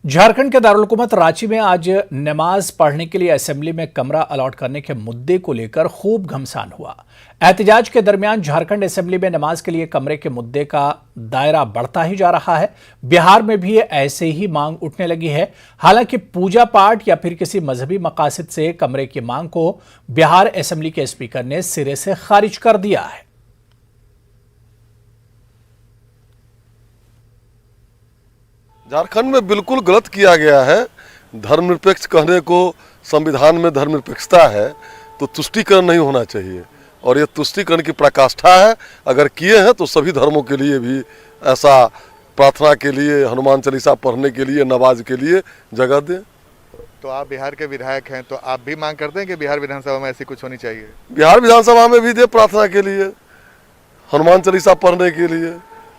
झारखंड के दारुल हुकूमत रांची में आज नमाज पढ़ने के लिए असेंबली में कमरा अलॉट करने के मुद्दे को लेकर खूब घमसान हुआ। एहतजाज के दरमियान झारखंड असेंबली में नमाज के लिए कमरे के मुद्दे का दायरा बढ़ता ही जा रहा है। बिहार में भी ऐसे ही मांग उठने लगी है। हालांकि पूजा पाठ या फिर किसी मजहबी मकासद से कमरे की मांग को बिहार असेंबली के स्पीकर ने सिरे से खारिज कर दिया है। झारखंड में बिल्कुल गलत किया गया है। धर्मनिरपेक्ष कहने को संविधान में धर्मनिरपेक्षता है तो तुष्टीकरण नहीं होना चाहिए, और ये तुष्टीकरण की पराकाष्ठा है। अगर किए हैं तो सभी धर्मों के लिए भी ऐसा प्रार्थना के लिए, हनुमान चालीसा पढ़ने के लिए, नमाज के लिए जगह दें। तो आप बिहार के विधायक हैं, तो आप भी मांग करते हैं कि बिहार विधानसभा में ऐसी कुछ होनी चाहिए? बिहार विधानसभा में भी दे प्रार्थना के लिए, हनुमान चालीसा पढ़ने के लिए।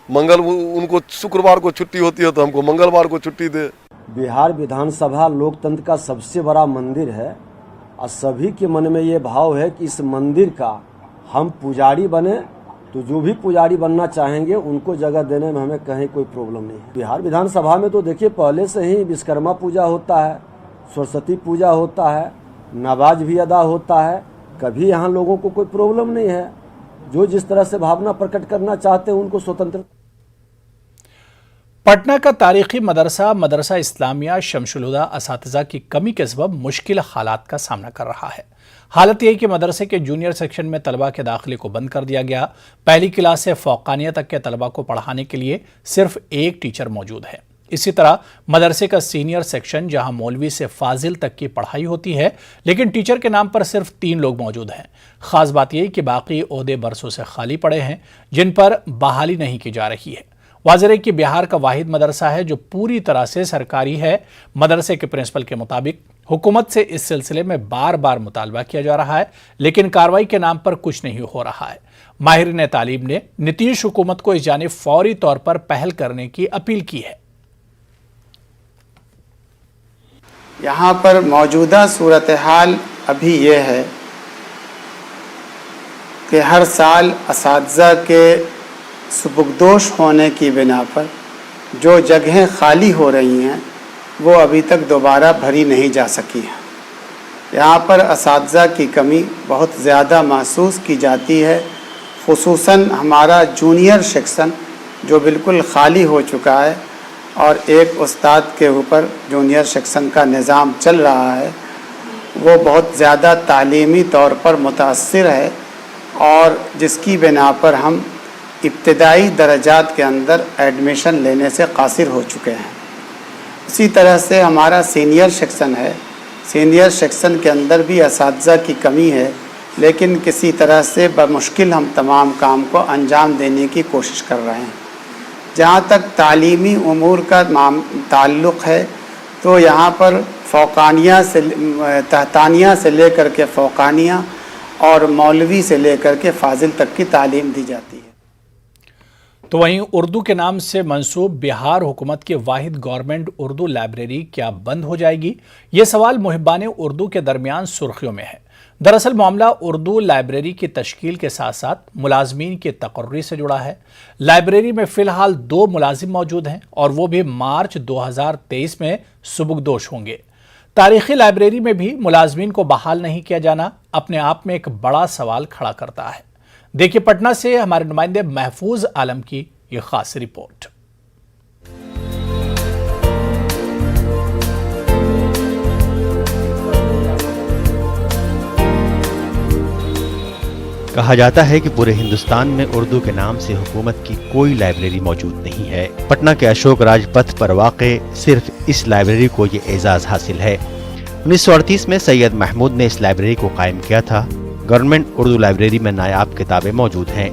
उनको शुक्रवार को छुट्टी होती है तो हमको मंगलवार को छुट्टी दे। बिहार विधानसभा लोकतंत्र का सबसे बड़ा मंदिर है और सभी के मन में ये भाव है कि इस मंदिर का हम पुजारी बने, तो जो भी पुजारी बनना चाहेंगे उनको जगह देने में हमें कहीं कोई प्रॉब्लम नहीं है। बिहार विधानसभा में तो देखिए पहले से ही विश्वकर्मा पूजा होता है, सरस्वती पूजा होता है, नमाज भी अदा होता है। कभी यहाँ लोगों को कोई प्रॉब्लम नहीं है। जो जिस तरह से भावना प्रकट करना चाहते हैं उनको स्वतंत्र। पटना का तारीखी मदरसा इस्लामिया शमसुल हुदा असातिज़ा की कमी के सबब मुश्किल हालात का सामना कर रहा है। हालत यही कि मदरसे के जूनियर सेक्शन में तलबा के दाखिले को बंद कर दिया गया। पहली क्लास से फौकानिया तक के तलबा को पढ़ाने के लिए सिर्फ एक टीचर मौजूद है। इसी तरह मदरसे का सीनियर सेक्शन जहां मौलवी से फाजिल तक की पढ़ाई होती है, लेकिन टीचर के नाम पर सिर्फ 3 लोग मौजूद हैं। खास बात यह कि बाकी ओहदे बरसों से खाली पड़े हैं जिन पर बहाली नहीं की जा रही है। वाज़ेह कि बिहार का वाहिद मदरसा है जो पूरी तरह से सरकारी है। मदरसे के प्रिंसिपल के मुताबिक हुकूमत से इस सिलसिले में बार बार मुतालबा किया जा रहा है, लेकिन कार्रवाई के नाम पर कुछ नहीं हो रहा है। माहिरीन तालीम ने नीतीश हुकूमत को इस जानिब फौरी तौर पर पहल करने की अपील की है। यहाँ पर मौजूदा सूरत हाल अभी ये है कि हर साल असातिज़ा के सुबुकदोश होने की बिना पर जो जगहें खाली हो रही हैं वो अभी तक दोबारा भरी नहीं जा सकी हैं। यहाँ पर असातिज़ा की कमी बहुत ज़्यादा महसूस की जाती है। ख़ुसूसन हमारा जूनियर सेक्शन जो बिल्कुल खाली हो चुका है और एक उस्ताद के ऊपर जूनियर सेक्शन का निज़ाम चल रहा है, वो बहुत ज़्यादा तालीमी तौर पर मुतासिर है और जिसकी बिना पर हम इब्तिदाई दर्जात के अंदर एडमिशन लेने से कासिर हो चुके हैं। इसी तरह से हमारा सीनियर सेक्शन है। सीनियर सेक्शन के अंदर भी असातिज़ा की कमी है, लेकिन किसी तरह से बमुश्किल हम तमाम काम को अंजाम देने की कोशिश कर रहे हैं। जहाँ तक तालीमी उमूर का ताल्लुक़ है तो यहाँ पर फौकानिया से तहतानिया से लेकर के फौकानिया और मौलवी से लेकर के फाजिल तक की तालीम दी जाती है। तो वहीं उर्दू के नाम से मंसूब बिहार हुकूमत की वाहिद गवर्नमेंट उर्दू लाइब्रेरी क्या बंद हो जाएगी? ये सवाल मुहिब्बाने उर्दू के दरमियान सुर्खियों में है। दरअसल मामला उर्दू लाइब्रेरी की तश्कील के साथ साथ मुलाजमीन की तकर्री से जुड़ा है। लाइब्रेरी में फिलहाल 2 मुलाजिम मौजूद हैं और वो भी मार्च 2023 में सुबुकदोश होंगे। तारीखी लाइब्रेरी में भी मुलाजमीन को बहाल नहीं किया जाना अपने आप में एक बड़ा सवाल खड़ा करता है। देखिए पटना से हमारे नुमाइंदे महफूज आलम की ये खास रिपोर्ट। कहा जाता है कि पूरे हिंदुस्तान में उर्दू के नाम से हुकूमत की कोई लाइब्रेरी मौजूद नहीं है। पटना के अशोक राजपथ पर वाक़े सिर्फ इस लाइब्रेरी को ये एजाज़ हासिल है। 1938 में सैयद महमूद ने इस लाइब्रेरी को कायम किया था। गवर्नमेंट उर्दू लाइब्रेरी में नायाब किताबें मौजूद हैं।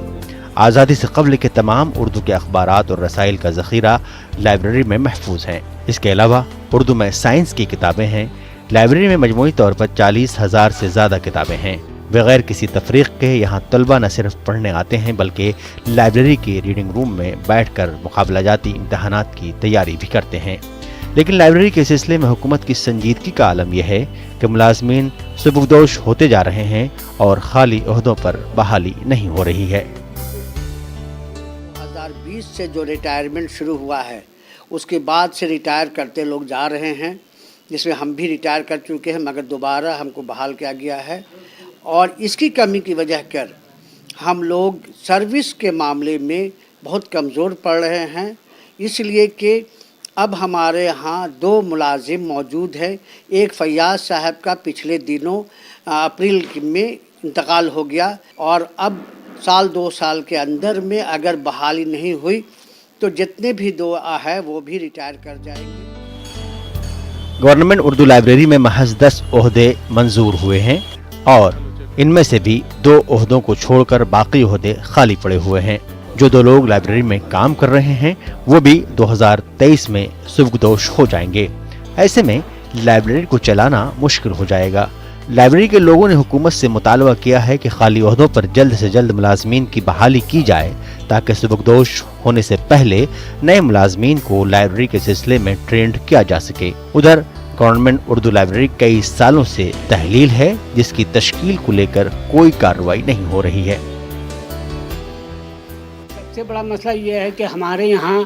आज़ादी से कब्ल के तमाम उर्दू के अखबारात और रसाइल का ज़ख़ीरा लाइब्रेरी में महफूज हैं। इसके अलावा उर्दू में साइंस की किताबें हैं। लाइब्रेरी में मजमूई तौर पर 40,000 से ज़्यादा किताबें हैं। बगैर किसी तफरीक के यहाँ तलबा न सिर्फ पढ़ने आते हैं बल्कि लाइब्रेरी के रीडिंग रूम में बैठकर मुकाबला जाती इम्तहानात की तैयारी भी करते हैं। लेकिन लाइब्रेरी के सिलसिले में हुकूमत की संजीदगी का आलम यह है कि मुलाजमीन सुबुकदोश होते जा रहे हैं और खाली ओहदों पर बहाली नहीं हो रही है। 2020 से जो रिटायरमेंट शुरू हुआ है اس کے بعد سے ریٹائر کرتے لوگ جا رہے ہیں، جس میں ہم بھی ریٹائر کر چکے ہیں، مگر دوبارہ ہم کو بحال کیا گیا ہے۔ اور اس کی کمی کی وجہ کر ہم لوگ سروس کے معاملے میں بہت کمزور پڑ رہے ہیں، اس لیے کہ اب ہمارے ہاں 2 ملازم موجود ہیں۔ ایک فیاض صاحب کا پچھلے دنوں اپریل میں انتقال ہو گیا، اور اب 2 سال کے اندر میں اگر بحالی نہیں ہوئی تو جتنے بھی 2 ہیں وہ بھی ریٹائر کر جائیں گے۔ گورنمنٹ اردو لائبریری میں محض 10 عہدے منظور ہوئے ہیں اور ان میں سے بھی 2 عہدوں کو چھوڑ کر باقی عہدے خالی پڑے ہوئے ہیں۔ جو 2 لوگ لائبریری میں کام کر رہے ہیں وہ بھی 2023 میں سبکدوش ہو جائیں گے۔ ایسے میں لائبریری کو چلانا مشکل ہو جائے گا۔ لائبریری کے لوگوں نے حکومت سے مطالبہ کیا ہے کہ خالی عہدوں پر جلد سے جلد ملازمین کی بحالی کی جائے تاکہ سبکدوش ہونے سے پہلے نئے ملازمین کو لائبریری کے سلسلے میں ٹرینڈ کیا جا سکے۔ ادھر گورنمنٹ اردو لائبریری کئی سالوں سے تحلیل ہے، جس کی تشکیل کو لے کر کوئی کارروائی نہیں ہو رہی ہے۔ سب سے بڑا مسئلہ یہ ہے کہ ہمارے یہاں